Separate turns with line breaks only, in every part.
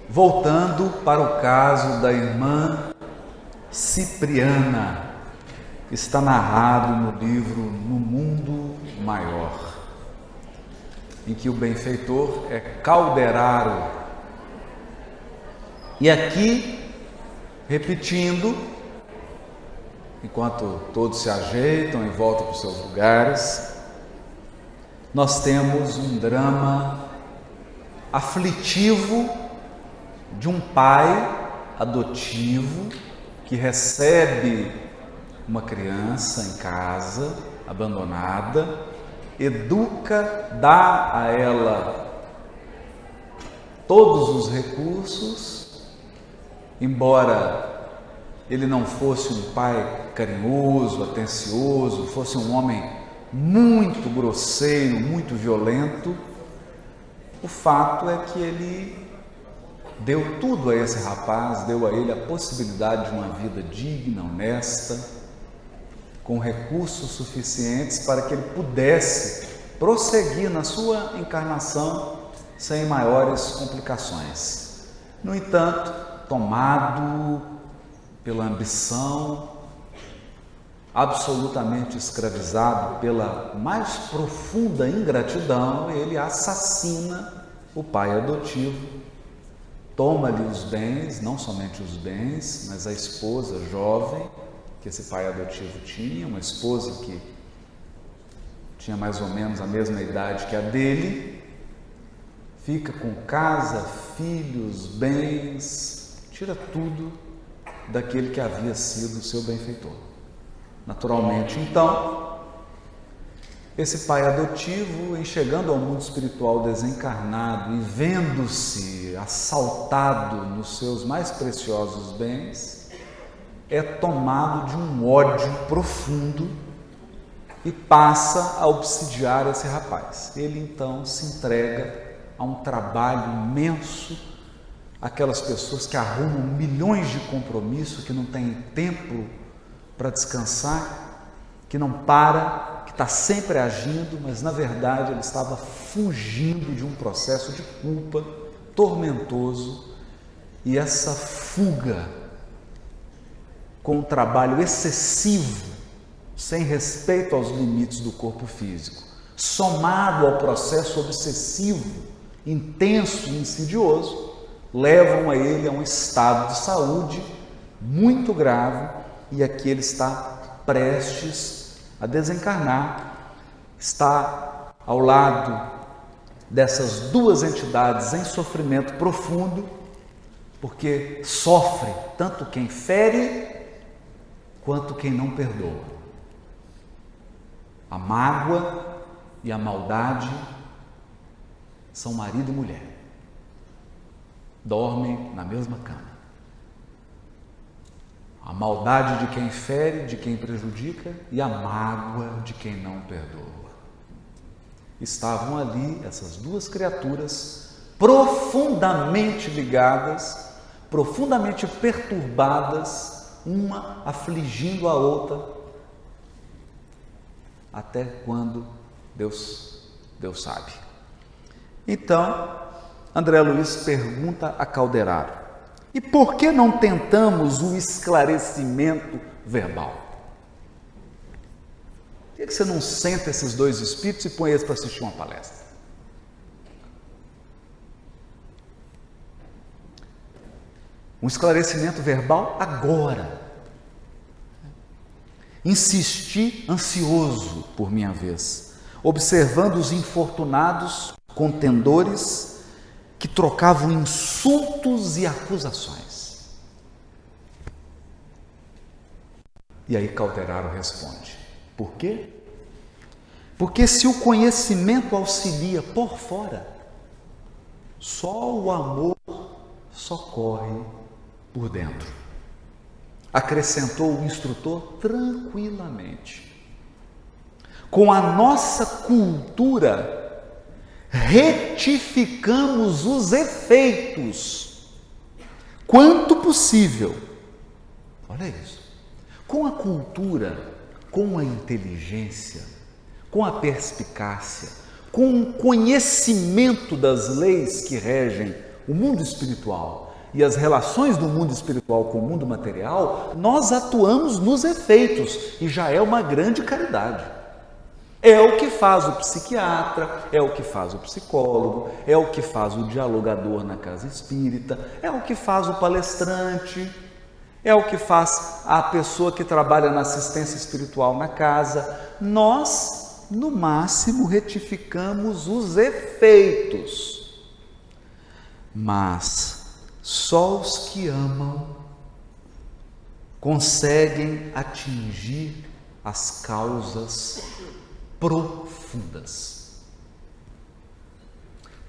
voltando para o caso da irmã Cipriana, que está narrado no livro No Mundo Maior, em que o benfeitor é Calderaro. E aqui, repetindo, enquanto todos se ajeitam e voltam para os seus lugares, nós temos um drama aflitivo de um pai adotivo que recebe uma criança em casa, abandonada, educa, dá a ela todos os recursos, embora ele não fosse um pai carinhoso, atencioso, fosse um homem muito grosseiro, muito violento, o fato é que ele deu tudo a esse rapaz, deu a ele a possibilidade de uma vida digna, honesta, com recursos suficientes para que ele pudesse prosseguir na sua encarnação sem maiores complicações. No entanto, tomado pela ambição, absolutamente escravizado pela mais profunda ingratidão, ele assassina o pai adotivo, toma-lhe os bens, não somente os bens, mas a esposa jovem que esse pai adotivo tinha, uma esposa que tinha mais ou menos a mesma idade que a dele, fica com casa, filhos, bens, tira tudo daquele que havia sido o seu benfeitor. Naturalmente, então, esse pai adotivo, em chegando ao mundo espiritual desencarnado e vendo-se assaltado nos seus mais preciosos bens, é tomado de um ódio profundo e passa a obsidiar esse rapaz. Ele então se entrega a um trabalho imenso, aquelas pessoas que arrumam milhões de compromissos, que não têm tempo para descansar, que não para, que está sempre agindo, mas na verdade ele estava fugindo de um processo de culpa tormentoso, e essa fuga com um trabalho excessivo, sem respeito aos limites do corpo físico, somado ao processo obsessivo, intenso e insidioso, levam a ele a um estado de saúde muito grave, e aqui ele está prestes a desencarnar, está ao lado dessas duas entidades em sofrimento profundo, porque sofre tanto quem fere quanto quem não perdoa. A mágoa e a maldade são marido e mulher, dormem na mesma cama. A maldade de quem fere, de quem prejudica, e a mágoa de quem não perdoa. Estavam ali essas duas criaturas profundamente ligadas, profundamente perturbadas, uma afligindo a outra, até quando Deus sabe. Então, André Luiz pergunta a Calderaro: e por que não tentamos o esclarecimento verbal? Por que você não senta esses dois espíritos e põe eles para assistir uma palestra? Um esclarecimento verbal agora. Insisti ansioso por minha vez, observando os infortunados contendores que trocavam insultos e acusações. E aí Calderaro responde: por quê? Porque se o conhecimento auxilia por fora, só o amor socorre por dentro. Acrescentou o instrutor tranquilamente. Com a nossa cultura, retificamos os efeitos, quanto possível. Olha isso. Com a cultura, com a inteligência, com a perspicácia, com o conhecimento das leis que regem o mundo espiritual e as relações do mundo espiritual com o mundo material, nós atuamos nos efeitos e já é uma grande caridade. É o que faz o psiquiatra, é o que faz o psicólogo, é o que faz o dialogador na casa espírita, é o que faz o palestrante, é o que faz a pessoa que trabalha na assistência espiritual na casa. Nós, no máximo, retificamos os efeitos, mas só os que amam conseguem atingir as causas profundas.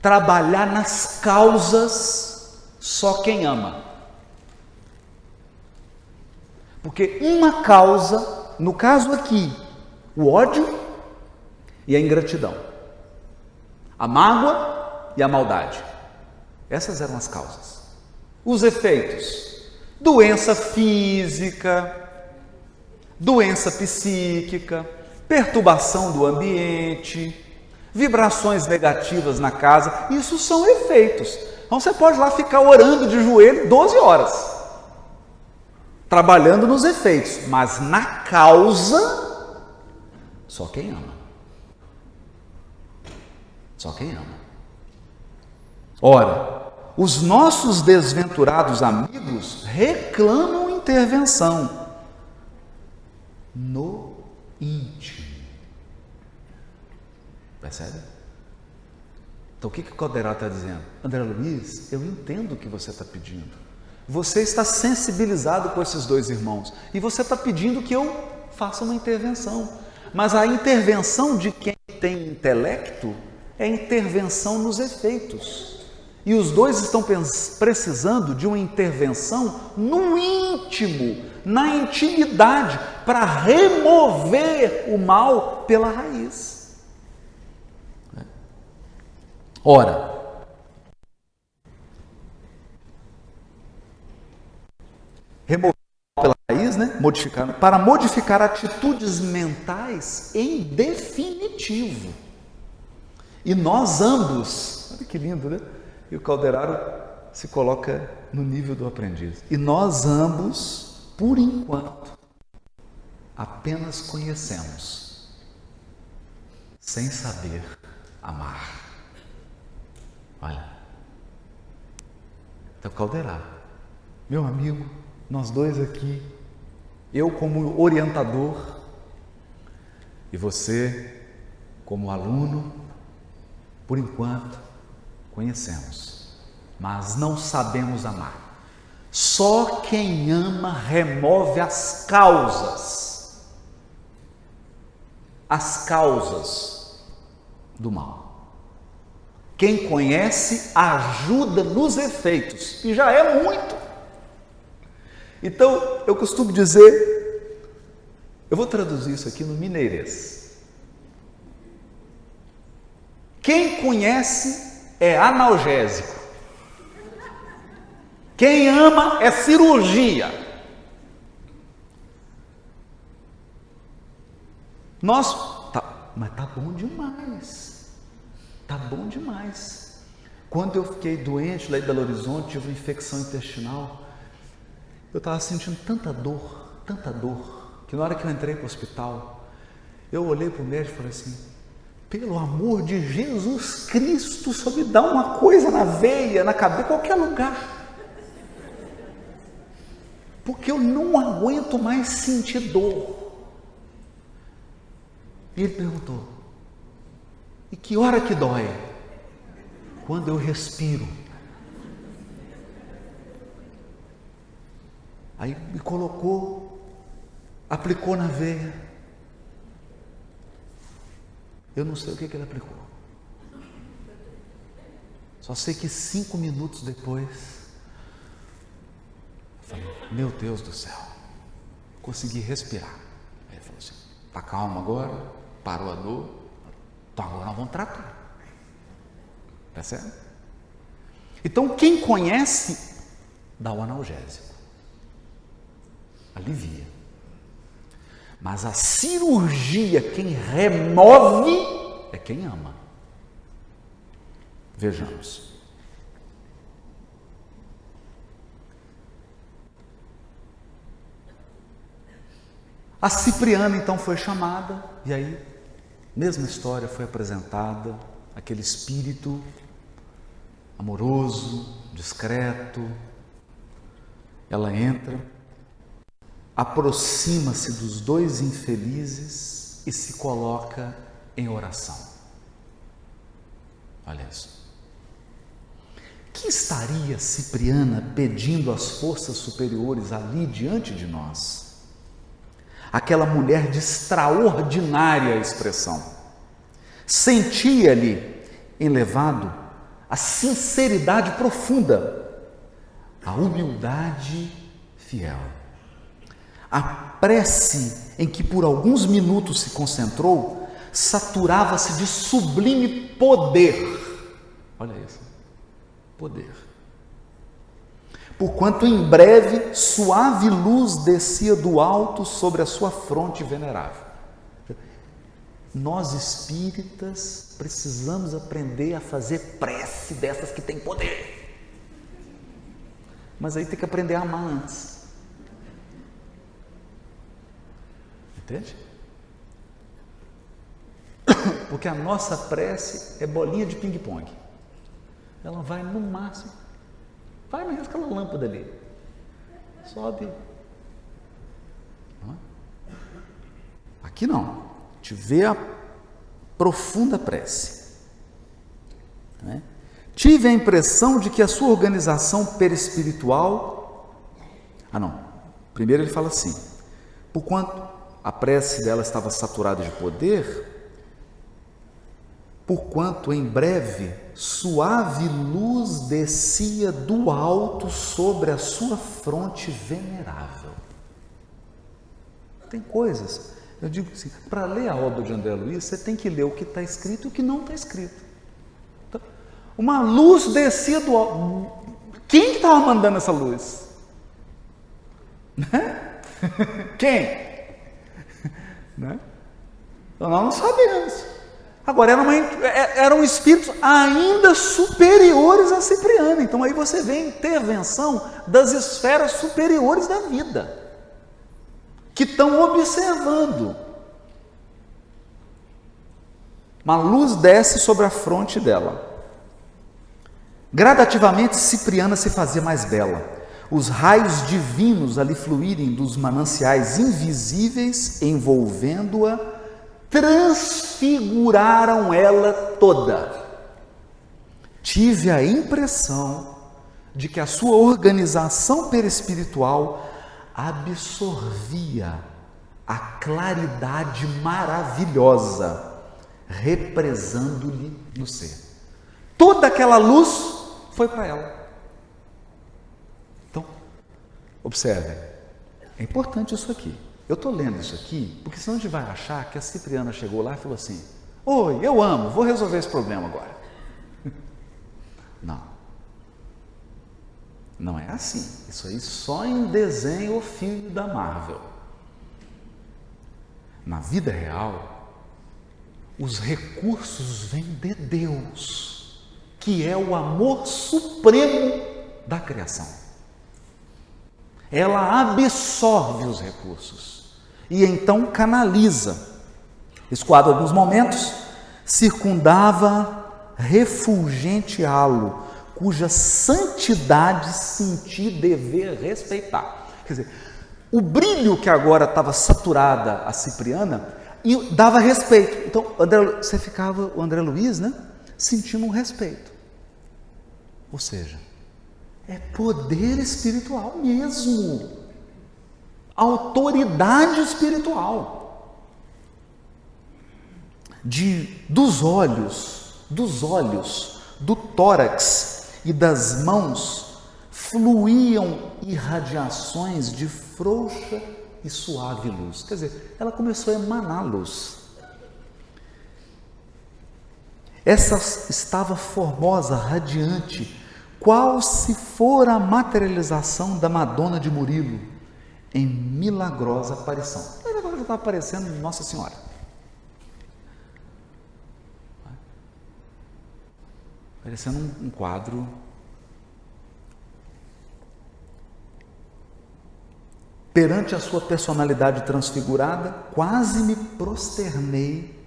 Trabalhar nas causas só quem ama. Porque uma causa, no caso aqui, o ódio e a ingratidão, a mágoa e a maldade, essas eram as causas. Os efeitos: doença física, doença psíquica, perturbação do ambiente, vibrações negativas na casa, isso são efeitos. Então você pode lá ficar orando de joelho 12 horas, trabalhando nos efeitos, mas na causa, só quem ama. Só quem ama. Ora, os nossos desventurados amigos reclamam intervenção no íntimo. Percebe? Então o que o Calderaro está dizendo? André Luiz, eu entendo o que você está pedindo. Você está sensibilizado com esses dois irmãos e você está pedindo que eu faça uma intervenção. Mas a intervenção de quem tem intelecto é intervenção nos efeitos. E os dois estão precisando de uma intervenção no íntimo, na intimidade, para remover o mal pela raiz. Ora, remover pela raiz, né? Para modificar atitudes mentais em definitivo. E nós ambos, olha que lindo, né? E o Calderaro se coloca no nível do aprendiz. E nós ambos, por enquanto, apenas conhecemos, sem saber amar. Olha, então Calderaro, meu amigo, nós dois aqui, eu como orientador e você como aluno, por enquanto conhecemos, mas não sabemos amar. Só quem ama remove as causas do mal. Quem conhece ajuda nos efeitos, e já é muito. Então, eu costumo dizer, eu vou traduzir isso aqui no mineirês. Quem conhece é analgésico. Quem ama é cirurgia. Mas tá bom demais. Tá bom demais. Quando eu fiquei doente lá em Belo Horizonte, tive uma infecção intestinal, eu estava sentindo tanta dor, que na hora que eu entrei para o hospital, eu olhei para o médico e falei assim, pelo amor de Jesus Cristo, só me dá uma coisa na veia, na cabeça, qualquer lugar. Porque eu não aguento mais sentir dor. E ele perguntou, e que hora que dói? Quando eu respiro. Aí me colocou, aplicou na veia. Eu não sei o que ele aplicou. Só sei que 5 minutos depois, eu falei, meu Deus do céu, consegui respirar. Aí ele falou assim, tá calmo agora? Parou a dor? Então agora nós vamos tratar. Percebe? Então quem conhece, dá o analgésico. Alivia. Mas a cirurgia, quem remove, é quem ama. Vejamos. A Cipriana então foi chamada, e aí, mesma história foi apresentada, aquele espírito amoroso, discreto. Ela entra, aproxima-se dos dois infelizes e se coloca em oração. Olha isso. Que estaria Cipriana pedindo às forças superiores ali diante de nós? Aquela mulher de extraordinária expressão. Sentia-lhe elevado a sinceridade profunda, a humildade fiel. A prece em que por alguns minutos se concentrou saturava-se de sublime poder. Olha isso, poder. Porquanto em breve suave luz descia do alto sobre a sua fronte venerável. Nós espíritas precisamos aprender a fazer prece dessas que têm poder. Mas aí tem que aprender a amar antes. Entende? Porque a nossa prece é bolinha de ping-pong. Ela vai no máximo. Vai mesmo aquela lâmpada ali. Sobe. Não é? Aqui não. A gente vê a profunda prece. Não é? Tive a impressão de que a sua organização perispiritual... Primeiro ele fala assim, porquanto a prece dela estava saturada de poder, porquanto em breve suave luz descia do alto sobre a sua fronte venerável. Tem coisas, eu digo assim, para ler a obra de André Luiz, você tem que ler o que está escrito e o que não está escrito. Uma luz descia do alto. Quem que estava mandando essa luz? Né? Quem? Né? Então, nós não sabemos. Agora, eram espíritos ainda superiores a Cipriana. Então, aí você vê a intervenção das esferas superiores da vida, que estão observando. Uma luz desce sobre a fronte dela. Gradativamente, Cipriana se fazia mais bela. Os raios divinos ali fluírem dos mananciais invisíveis, envolvendo-a, transfiguraram ela toda. Tive a impressão de que a sua organização perispiritual absorvia a claridade maravilhosa, represando-lhe no ser. Toda aquela luz foi para ela. Então, observe, é importante isso aqui. Eu estou lendo isso aqui, porque senão a gente vai achar que a Cipriana chegou lá e falou assim, oi, eu amo, vou resolver esse problema agora. Não. Não é assim. Isso aí só em desenho ou filme da Marvel. Na vida real, os recursos vêm de Deus, que é o amor supremo da criação. Ela absorve os recursos e então canaliza. Esse quadro, em alguns momentos, circundava refulgente halo, cuja santidade senti dever respeitar. Quer dizer, o brilho que agora estava saturada a Cipriana e dava respeito. Então, você ficava, o André Luiz, né, sentindo um respeito. Ou seja, é poder espiritual mesmo. Autoridade espiritual. Dos olhos, do tórax e das mãos fluíam irradiações de frouxa e suave luz. Quer dizer, ela começou a emanar luz. Essa estava formosa, radiante, qual se fora a materialização da Madonna de Murilo em milagrosa aparição. Agora já está aparecendo Nossa Senhora. Parecendo um quadro. perante a sua personalidade transfigurada, quase me prosternei,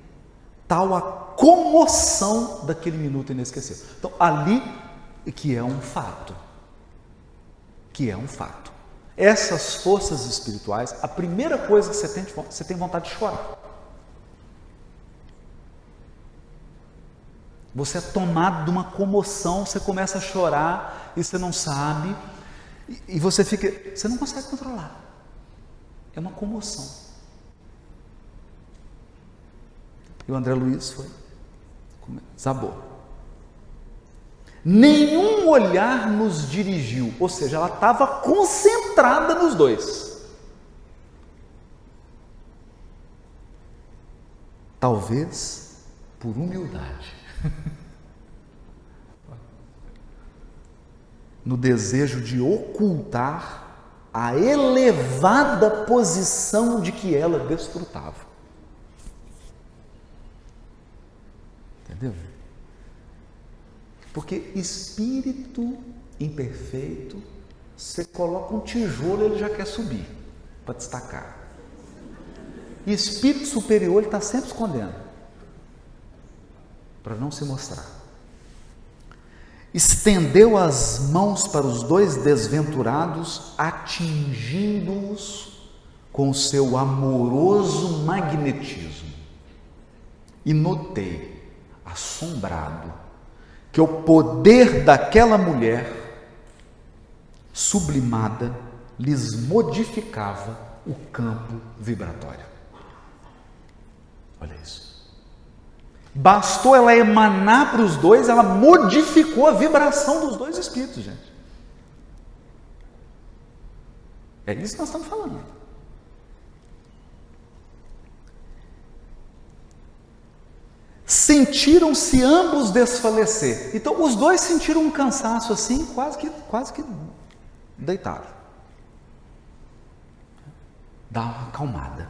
tal a comoção daquele minuto inesquecível. Então, ali que é um fato. Essas forças espirituais, a primeira coisa que você tem vontade de chorar. Você é tomado de uma comoção, você começa a chorar e você não sabe, e você não consegue controlar. É uma comoção. E o André Luiz desabou. Nenhum olhar nos dirigiu, ou seja, ela estava concentrada nos dois. Talvez por humildade. No desejo de ocultar a elevada posição de que ela desfrutava. Entendeu? Porque espírito imperfeito, você coloca um tijolo, ele já quer subir para destacar. E espírito superior, ele está sempre escondendo para não se mostrar. Estendeu as mãos para os dois desventurados, atingindo-os com seu amoroso magnetismo. E notei, assombrado, que o poder daquela mulher sublimada lhes modificava o campo vibratório. Olha isso. Bastou ela emanar para os dois, ela modificou a vibração dos dois espíritos, gente. É isso que nós estamos falando. Sentiram-se ambos desfalecer. Então, os dois sentiram um cansaço assim, quase que deitaram. Dá uma acalmada.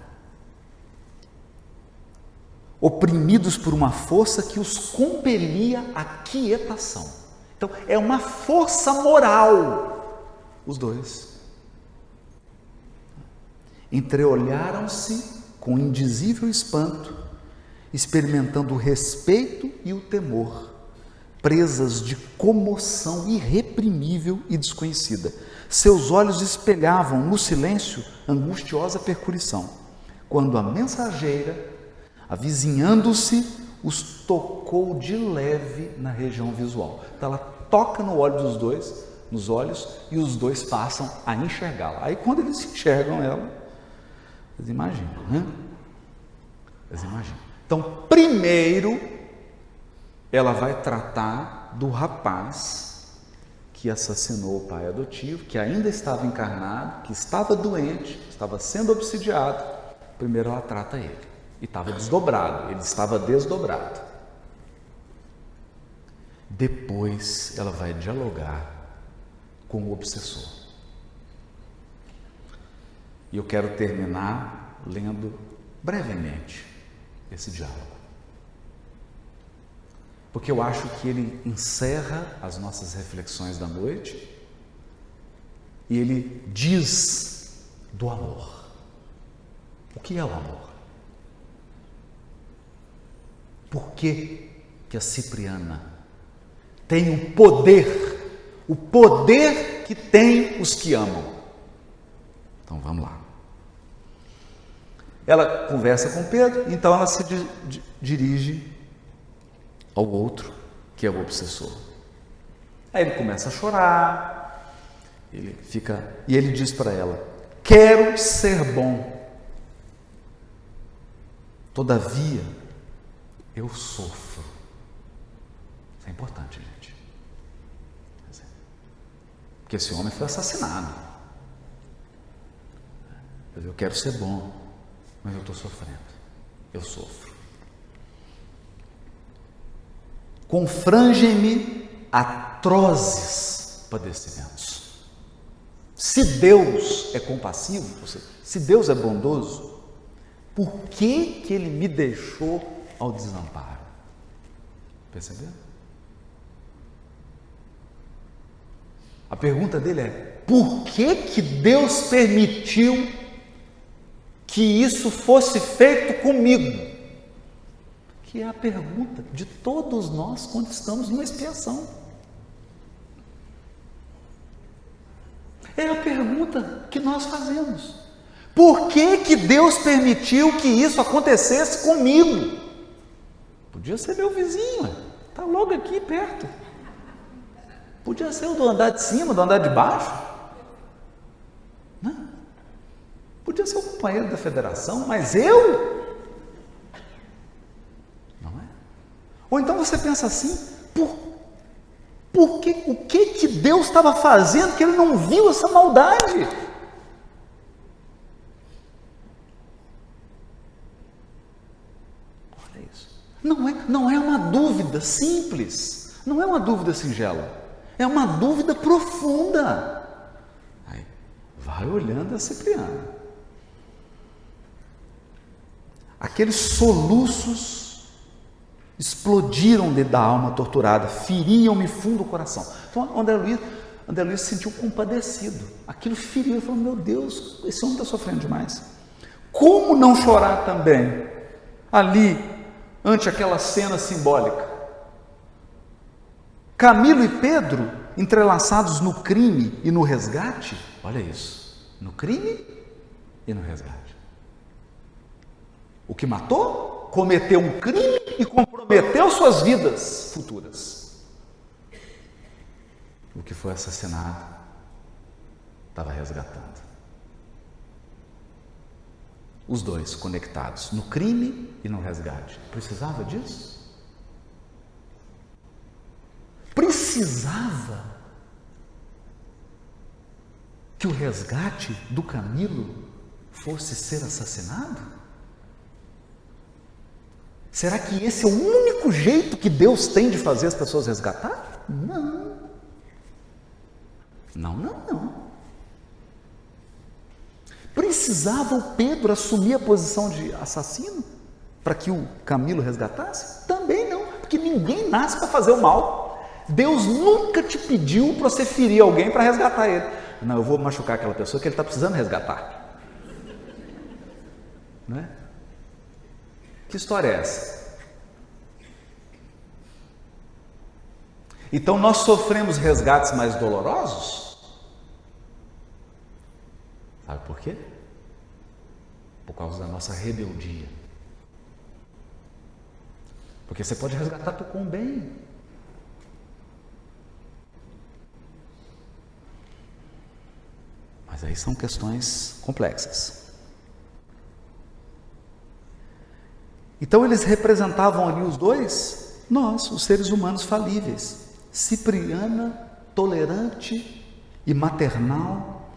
Oprimidos por uma força que os compelia à quietação. Então, é uma força moral. Os dois entreolharam-se com indizível espanto, experimentando o respeito e o temor, presas de comoção irreprimível e desconhecida. Seus olhos espelhavam no silêncio angustiosa percussão, quando a mensageira, avizinhando-se, os tocou de leve na região visual. Então ela toca no olho dos dois, nos olhos, e os dois passam a enxergá-la. Aí quando eles enxergam ela, vocês imaginam, né? Vocês imaginam. Então, primeiro, ela vai tratar do rapaz que assassinou o pai adotivo, que ainda estava encarnado, que estava doente, estava sendo obsidiado. Primeiro ela trata ele. E estava desdobrado, ele estava desdobrado. Depois ela vai dialogar com o obsessor. E eu quero terminar lendo brevemente esse diálogo. Porque eu acho que ele encerra as nossas reflexões da noite e ele diz do amor. O que é o amor? Por que a Cipriana tem o poder que tem os que amam? Então vamos lá. Ela conversa com Pedro, então ela se dirige ao outro, que é o obsessor. Aí ele começa a chorar, e ele diz para ela: quero ser bom, todavia eu sofro. Isso é importante, gente. Porque esse homem foi assassinado. Eu quero ser bom, mas eu estou sofrendo. Eu sofro. Confrangem-me atrozes padecimentos. Se Deus é compassivo, ou seja, se Deus é bondoso, por que Ele me deixou ao desamparo? Percebeu? A pergunta dele é: por que Deus permitiu que isso fosse feito comigo? Que é a pergunta de todos nós quando estamos numa expiação. É a pergunta que nós fazemos. Por que Deus permitiu que isso acontecesse comigo? Podia ser meu vizinho, está logo aqui perto. Podia ser o do andar de cima, do andar de baixo. Não. Podia ser o companheiro da federação, mas eu? Não é? Ou então você pensa assim: o que Deus estava fazendo que ele não viu essa maldade? Olha isso. Não é uma dúvida simples, não é uma dúvida singela, é uma dúvida profunda. Aí, vai olhando a Cipriana. Aqueles soluços explodiram dentro da alma torturada, feriam-me fundo o coração. Então, André Luiz se sentiu compadecido. Aquilo feriu, ele falou: meu Deus, esse homem está sofrendo demais. Como não chorar também ali, ante aquela cena simbólica? Camilo e Pedro entrelaçados no crime e no resgate. Olha isso, no crime e no resgate. O que matou, cometeu um crime e comprometeu suas vidas futuras. O que foi assassinado estava resgatando. Os dois conectados no crime e no resgate. Precisava disso? Precisava que o resgate do Camilo fosse ser assassinado? Será que esse é o único jeito que Deus tem de fazer as pessoas resgatar? Não. Não. Precisava o Pedro assumir a posição de assassino para que o Camilo resgatasse? Também não, porque ninguém nasce para fazer o mal. Deus nunca te pediu para você ferir alguém para resgatar ele. Não, eu vou machucar aquela pessoa que ele está precisando resgatar. Não é? Que história é essa? Então nós sofremos resgates mais dolorosos? Sabe por quê? Por causa da nossa rebeldia. Porque você pode resgatar com o bem. Mas aí são questões complexas. Então eles representavam ali os dois, nós, os seres humanos falíveis. Cipriana, tolerante e maternal,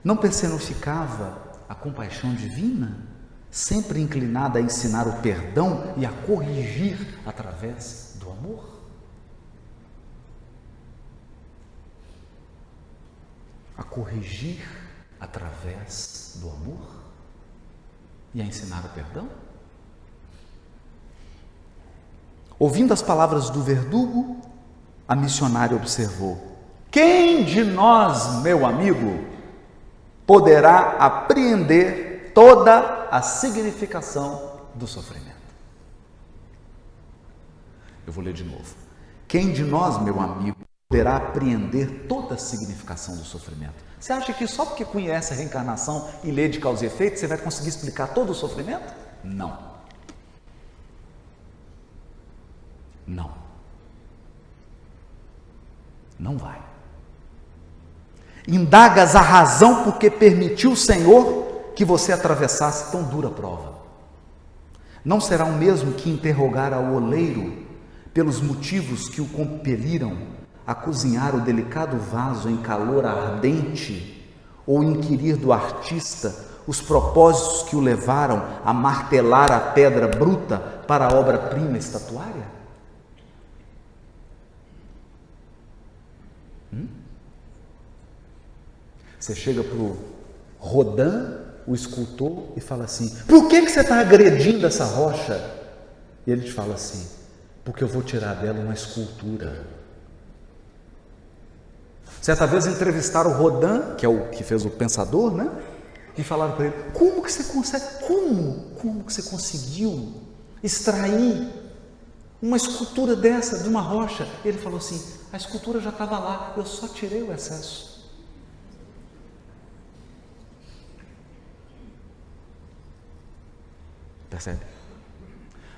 não personificava a compaixão divina, sempre inclinada a ensinar o perdão e a corrigir através do amor? A corrigir através do amor e a ensinar o perdão? Ouvindo as palavras do verdugo, a missionária observou: quem de nós, meu amigo, poderá apreender toda a significação do sofrimento? Eu vou ler de novo. Quem de nós, meu amigo, poderá apreender toda a significação do sofrimento? Você acha que só porque conhece a reencarnação e lê de causa e efeito, você vai conseguir explicar todo o sofrimento? Não. Não vai. Indagas a razão porque permitiu o Senhor que você atravessasse tão dura prova. Não será o mesmo que interrogar ao oleiro pelos motivos que o compeliram a cozinhar o delicado vaso em calor ardente, ou inquirir do artista os propósitos que o levaram a martelar a pedra bruta para a obra-prima estatuária? Você chega para o Rodin, o escultor, e fala assim: por que você está agredindo essa rocha? E ele te fala assim: porque eu vou tirar dela uma escultura. Certa vez entrevistaram o Rodin, que é o que fez o Pensador, né? E falaram para ele: como que você consegue, como que você conseguiu extrair uma escultura dessa de uma rocha? Ele falou assim: a escultura já estava lá, eu só tirei o excesso. Percebe?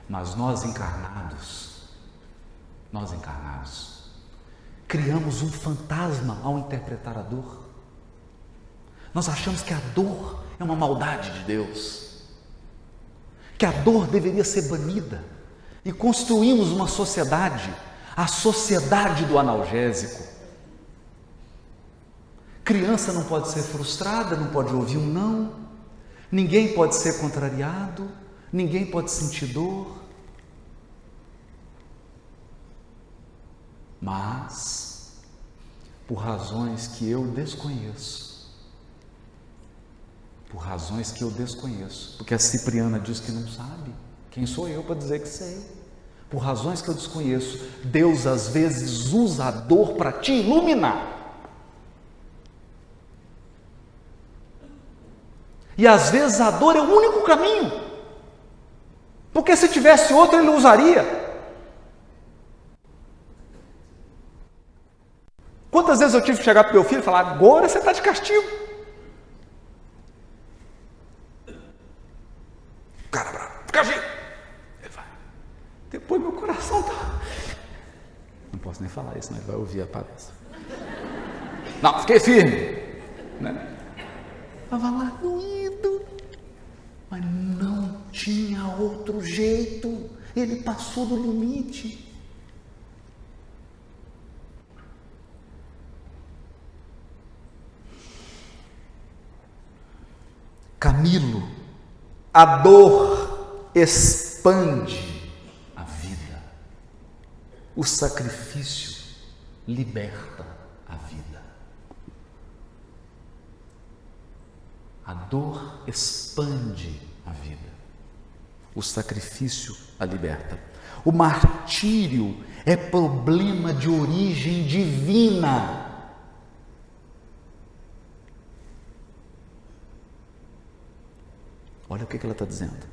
Mas nós encarnados, criamos um fantasma ao interpretar a dor. Nós achamos que a dor é uma maldade de Deus, que a dor deveria ser banida, e construímos uma sociedade, a sociedade do analgésico. Criança não pode ser frustrada, não pode ouvir um não, ninguém pode ser contrariado, ninguém pode sentir dor. Mas, por razões que eu desconheço, porque a Cipriana diz que não sabe, quem sou eu para dizer que sei? Por razões que eu desconheço, Deus às vezes usa a dor para te iluminar. E às vezes a dor é o único caminho, porque se tivesse outro ele usaria. Quantas vezes eu tive que chegar para o meu filho e falar: agora você está de castigo? O cara bravo, castigo. Ele vai. Depois meu coração está... Não posso nem falar isso, senão ele vai ouvir a palestra. Não, fiquei firme. Né? Estava lá doído, mas não tinha outro jeito. Ele passou do limite. Camilo, a dor expande a vida, o sacrifício liberta a vida. A dor expande a vida, o sacrifício a liberta. O martírio é problema de origem divina. Olha o que ela está dizendo.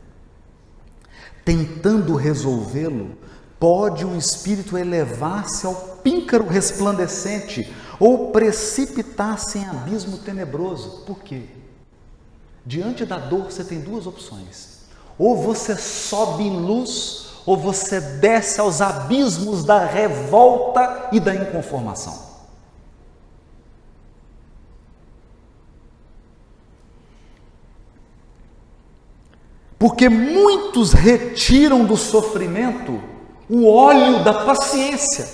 Tentando resolvê-lo, pode um espírito elevar-se ao píncaro resplandecente ou precipitar-se em abismo tenebroso. Por quê? Diante da dor você tem duas opções: ou você sobe em luz, ou você desce aos abismos da revolta e da inconformação. Porque muitos retiram do sofrimento o óleo da paciência,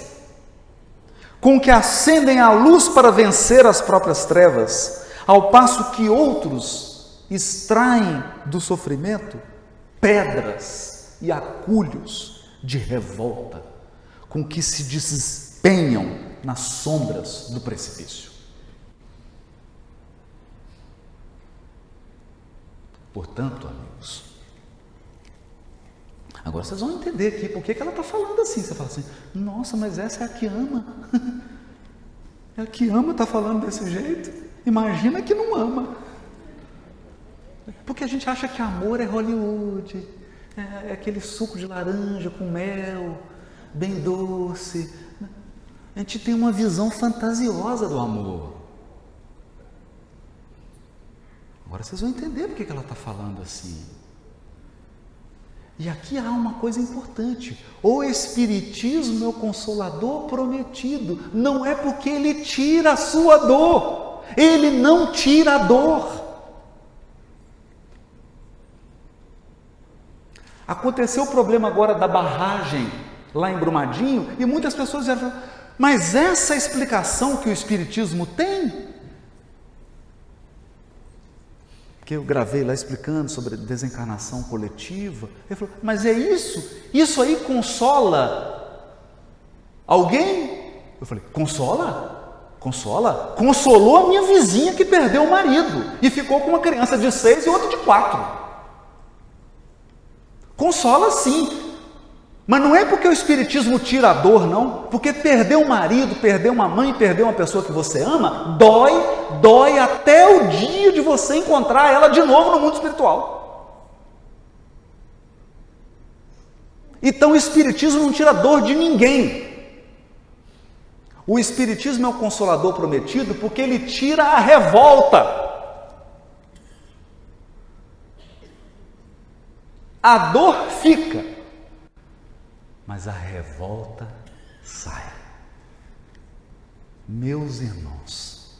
com que acendem a luz para vencer as próprias trevas, ao passo que outros extraem do sofrimento pedras e acúlios de revolta, com que se despenham nas sombras do precipício. Portanto, amigos, agora vocês vão entender aqui por que ela está falando assim. Você fala assim: nossa, mas essa é a que ama. É a que ama, está falando desse jeito. Imagina que não ama. Porque a gente acha que amor é Hollywood, é aquele suco de laranja com mel, bem doce. A gente tem uma visão fantasiosa do amor. Agora vocês vão entender por que ela está falando assim. E aqui há uma coisa importante: o Espiritismo é o Consolador prometido. Não é porque ele tira a sua dor, ele não tira a dor. Aconteceu o problema agora da barragem lá em Brumadinho, e muitas pessoas disseram: mas essa explicação que o Espiritismo tem? Que eu gravei lá explicando sobre desencarnação coletiva. Ele falou: mas é isso? Isso aí consola alguém? Eu falei: consola? Consola? Consolou a minha vizinha que perdeu o marido e ficou com uma criança de 6 e outra de 4. Consola sim. Mas não é porque o Espiritismo tira a dor, não. Porque perder um marido, perder uma mãe, perder uma pessoa que você ama, dói até o dia de você encontrar ela de novo no mundo espiritual. Então o Espiritismo não tira a dor de ninguém. O Espiritismo é o consolador prometido porque ele tira a revolta. A dor fica, mas a revolta sai. Meus irmãos,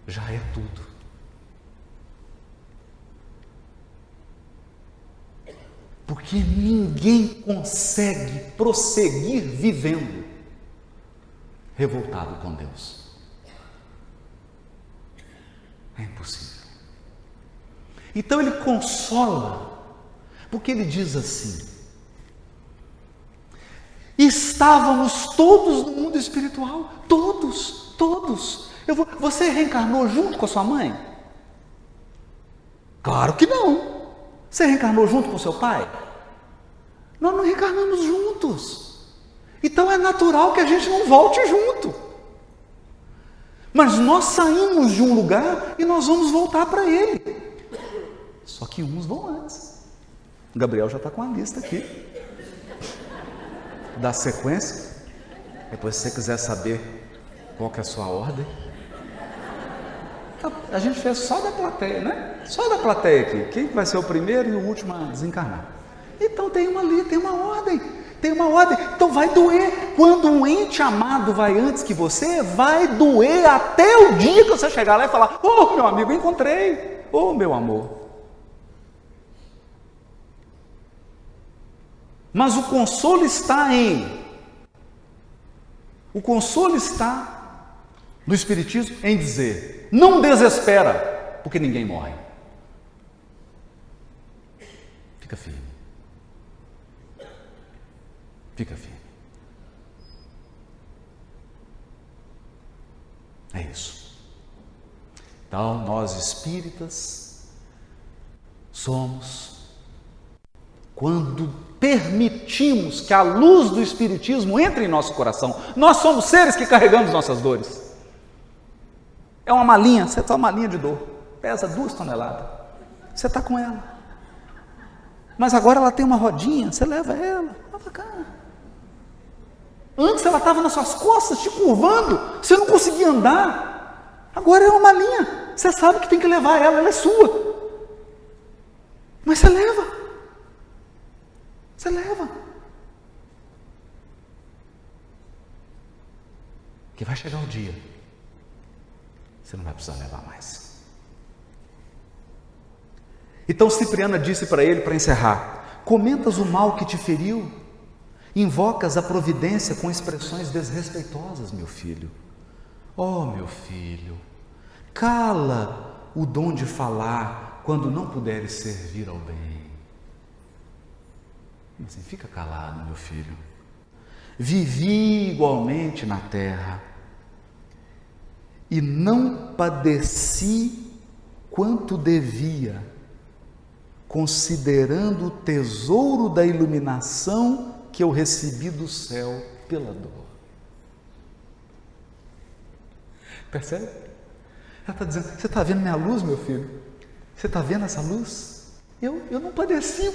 já é tudo. Porque ninguém consegue prosseguir vivendo revoltado com Deus. É impossível. Então ele consola, porque ele diz assim: estávamos todos no mundo espiritual, todos. Você reencarnou junto com a sua mãe? Claro que não. Você reencarnou junto com seu pai? Nós não reencarnamos juntos. Então é natural que a gente não volte junto. Mas nós saímos de um lugar e nós vamos voltar para ele. Só que uns vão antes. O Gabriel já está com a lista aqui da sequência. Depois, se você quiser saber qual que é a sua ordem, a gente fez só da plateia, né? Só da plateia aqui. Quem vai ser o primeiro e o último a desencarnar? Então tem uma ordem. Então vai doer. Quando um ente amado vai antes que você, vai doer até o dia que você chegar lá e falar: oh, meu amigo, encontrei. Oh, meu amor. Mas o consolo está no Espiritismo em dizer: não desespera, porque ninguém morre. Fica firme. É isso. Então, nós espíritas somos, quando permitimos que a luz do Espiritismo entre em nosso coração, nós somos seres que carregamos nossas dores. É uma malinha, você está uma malinha de dor, pesa 2 toneladas, você está com ela. Mas agora ela tem uma rodinha, você leva ela, vai para cá. Antes ela estava nas suas costas, te curvando, você não conseguia andar. Agora é uma malinha, você sabe que tem que levar ela é sua. Mas você leva. Que vai chegar o dia, você não vai precisar levar mais. Então Cipriana disse para ele, para encerrar: comentas o mal que te feriu, invocas a providência com expressões desrespeitosas, meu filho. Oh, meu filho, cala o dom de falar quando não puderes servir ao bem. Assim, fica calado, meu filho. Vivi igualmente na terra e não padeci quanto devia, considerando o tesouro da iluminação que eu recebi do céu pela dor. Percebe? Ela está dizendo: você está vendo minha luz, meu filho? Você está vendo essa luz? Eu não padeci.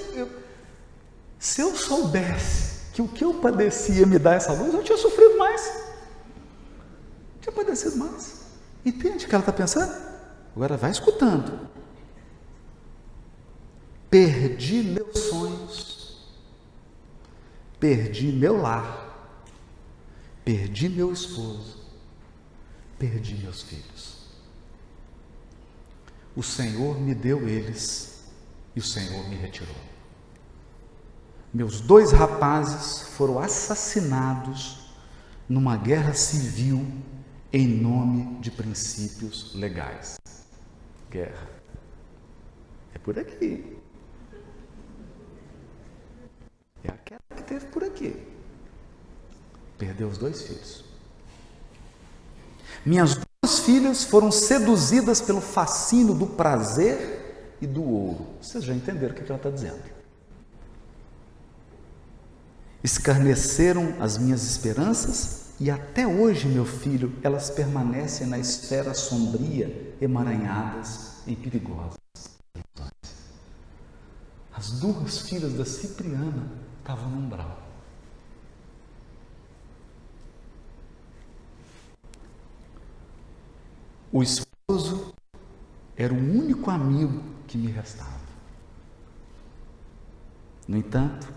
Se eu soubesse que o que eu padecia me dá essa luz, eu tinha sofrido mais. Tinha padecido mais. Entende o que ela está pensando? Agora vai escutando. Perdi meus sonhos, perdi meu lar, perdi meu esposo, perdi meus filhos. O Senhor me deu eles e o Senhor me retirou. Meus 2 rapazes foram assassinados numa guerra civil em nome de princípios legais. Guerra. É por aqui. É aquela que teve por aqui. Perdeu os 2 filhos. Minhas 2 filhas foram seduzidas pelo fascínio do prazer e do ouro. Vocês já entenderam o que ela está dizendo. escarneceram as minhas esperanças e até hoje, meu filho, elas permanecem na esfera sombria, emaranhadas em perigosas ilusões. As duas filhas da Cipriana estavam no umbral. O esposo era o único amigo que me restava. No entanto,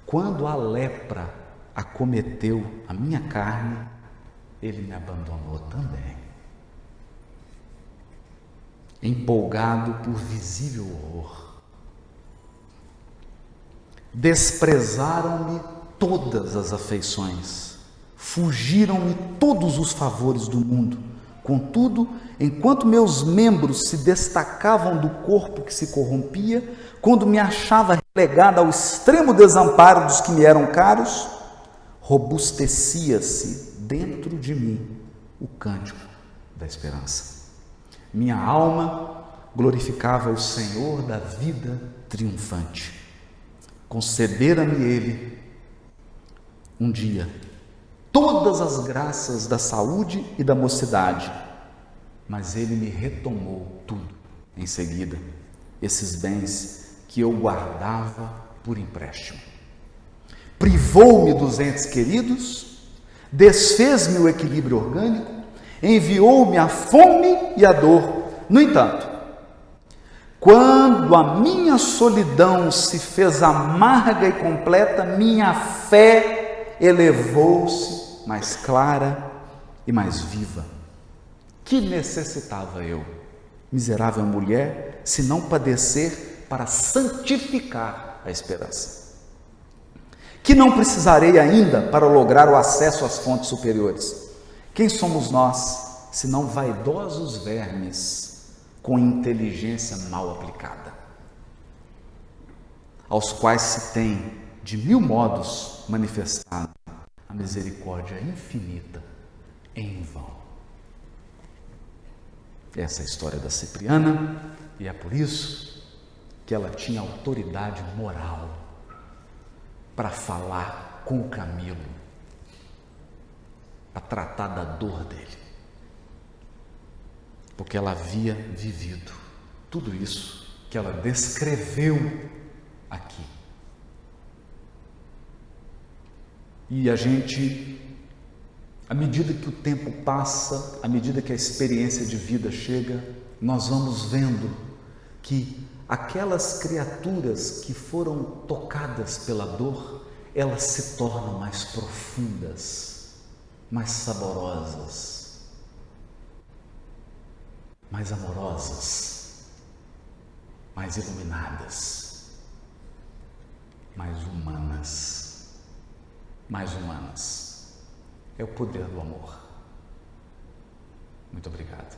quando a lepra acometeu a minha carne, ele me abandonou também. Empolgado por visível horror. Desprezaram-me todas as afeições, fugiram-me todos os favores do mundo. Contudo, enquanto meus membros se destacavam do corpo que se corrompia, quando me achava relegada ao extremo desamparo dos que me eram caros, robustecia-se dentro de mim o cântico da esperança. Minha alma glorificava o Senhor da vida triunfante. Concedera-me Ele, um dia, todas as graças da saúde e da mocidade, mas Ele me retomou tudo em seguida, esses bens que eu guardava por empréstimo. Privou-me dos entes queridos, desfez-me o equilíbrio orgânico, enviou-me a fome e a dor. No entanto, quando a minha solidão se fez amarga e completa, minha fé elevou-se mais clara e mais viva. Que necessitava eu, miserável mulher, se não padecer para santificar a esperança? Que não precisarei ainda para lograr o acesso às fontes superiores? Quem somos nós, senão vaidosos vermes com inteligência mal aplicada, aos quais se tem de mil modos manifestado a misericórdia infinita em vão? Essa é a história da Cipriana, e é por isso que ela tinha autoridade moral para falar com o Camilo, para tratar da dor dele, porque ela havia vivido tudo isso que ela descreveu aqui. E a gente, à medida que o tempo passa, à medida que a experiência de vida chega, nós vamos vendo que aquelas criaturas que foram tocadas pela dor, elas se tornam mais profundas, mais saborosas, mais amorosas, mais iluminadas, mais humanas, mais humanas. É o poder do amor. Muito obrigado.